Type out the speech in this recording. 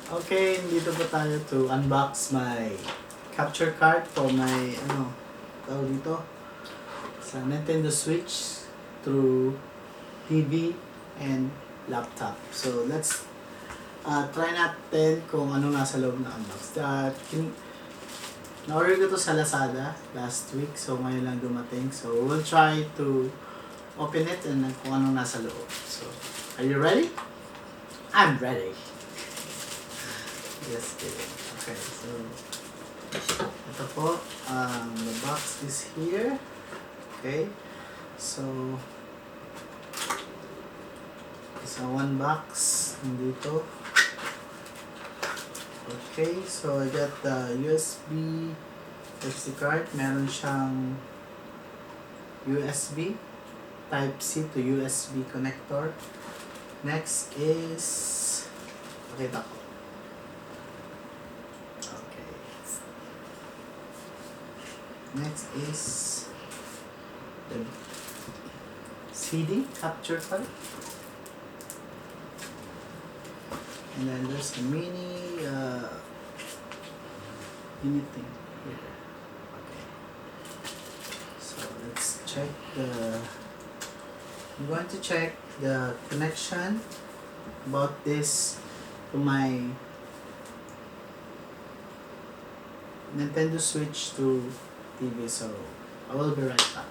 Okay, dito po tayo to unbox my capture card for my, tawag dito, sa Nintendo Switch through TV and laptop. So, let's try natin kung ano nasa loob na unbox. Na-order ko to sa Lazada last week, so ngayon lang dumating. So, we'll try to open it and kung ano nasa loob. So, are you ready? I'm ready. Just kidding. Okay, so ito po, the box is here. Okay, so isa one box dito. Okay, so I got the USB FC card. Meron siyang USB Type-C to USB connector. Next is, pakita ko. Okay. Next is the CD capture card. And then there's a mini thing here. Okay. So let's check I'm going to check the connection about this to my Nintendo Switch to TV. So I will be right back.